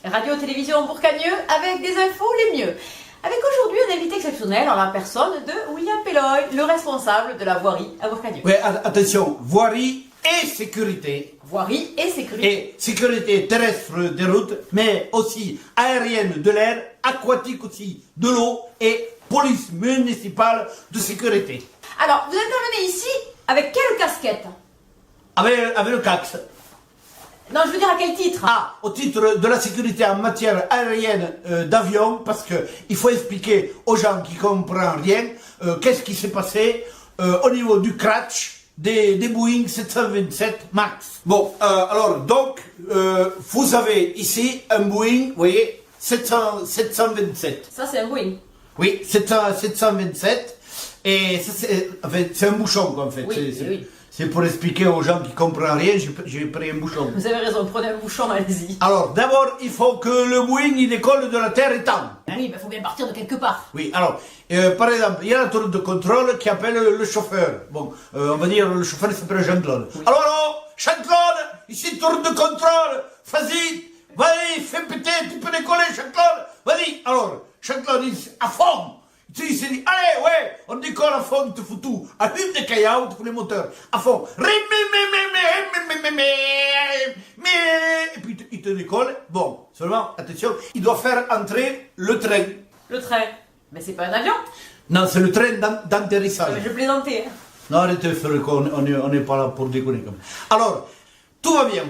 Radio-télévision Bourcagneux avec des infos les mieux. Avec aujourd'hui un invité exceptionnel en la personne de William Pelloy, le responsable de la voirie à Bourcagneux. Oui, attention, voirie et sécurité. Voirie et sécurité. Et sécurité terrestre des routes, mais aussi aérienne de l'air, aquatique aussi de l'eau et police municipale de sécurité. Alors, vous intervenez ici avec quelle casquette? Avec le CAX. Non, je veux dire à quel titre? Ah, au titre de la sécurité en matière aérienne d'avion, parce que il faut expliquer aux gens qui comprennent rien qu'est-ce qui s'est passé au niveau du crash des Boeing 727 MAX. Bon, alors donc vous avez ici un Boeing, vous voyez, 727. Ça, c'est un Boeing. Oui, 727 et ça, c'est un bouchon quoi, en fait. Oui, oui. C'est pour expliquer aux gens qui comprennent rien, j'ai pris un bouchon. Vous avez raison, prenez un bouchon, allez-y. Alors, d'abord, il faut que le Boeing il décolle de la Terre étang. Oui, mais il faut bien partir de quelque part. Oui, alors, par exemple, il y a la tour de contrôle qui appelle le chauffeur. Bon, on va dire le chauffeur s'appelle Jean-Claude. Oui. Alors, Jean-Claude, ici tour de contrôle, vas-y, fais péter, tu peux décoller, Jean-Claude, vas-y. Alors, Jean-Claude, il à fond. Il s'est dit, allez, ouais, on décolle à fond, tu fous tout. Allume des cailloux, tu fous les moteurs. À fond. Et puis il te décolle. Bon, seulement, attention, il doit faire entrer le train. Le train. Mais c'est pas un avion. Non, c'est le train d'atterrissage. Je plaisantais. Non, arrêtez, on n'est pas là pour déconner comme ça. Alors, tout va bien.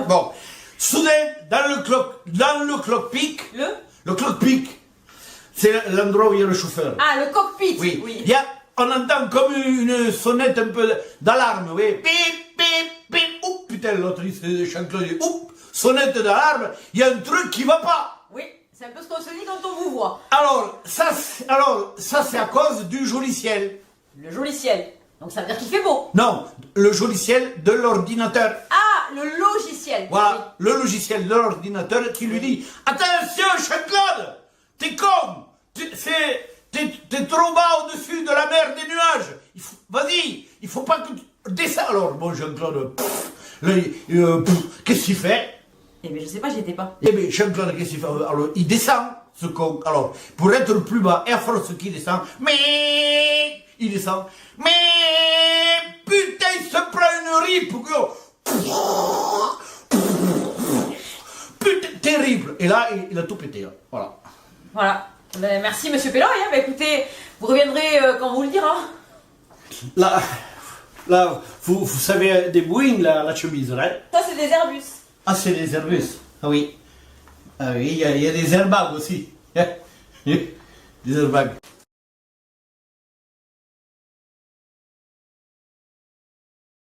Bon, soudain, dans le cockpit, le cockpit, c'est l'endroit où il y a le chauffeur. Ah, le cockpit. Oui. Oui. On entend comme une sonnette un peu d'alarme, oui. Pip, pip, pip. Oups, putain, l'autre, il Jean-Claude dit, oups, sonnette d'alarme, il y a un truc qui va pas. Oui, c'est un peu ce qu'on se dit quand on vous voit. Alors, ça c'est à cause du joli ciel. Le joli ciel. Donc ça veut dire qu'il fait beau. Non, le joli ciel de l'ordinateur. Ah, le logiciel. Voilà, le logiciel de l'ordinateur qui lui dit « Attention, Jean-Claude, t'es con, t'es trop bas au-dessus de la mer des nuages. Vas-y, il faut pas que tu descends. » Alors, bon, Jean-Claude, qu'est-ce qu'il fait? Eh bien, je sais pas, j'y étais pas. Eh bien, Jean-Claude, qu'est-ce qu'il fait? Alors, il descend, ce con. Alors, pour être le plus bas, et à force qu'il descend, mais il descend. Mais putain, il se prend une rip. Putain, terrible. Et là, il a tout pété. Hein. Voilà. Voilà. Ben, merci, monsieur Pelloy. Hein. Ben, écoutez, vous reviendrez quand on vous le dira. Là, vous savez, des Boeing, la chemise, là. Ça, c'est des Airbus. Ah, c'est des Airbus. Ah oui. Ah oui, il y a des airbags aussi. Des airbags.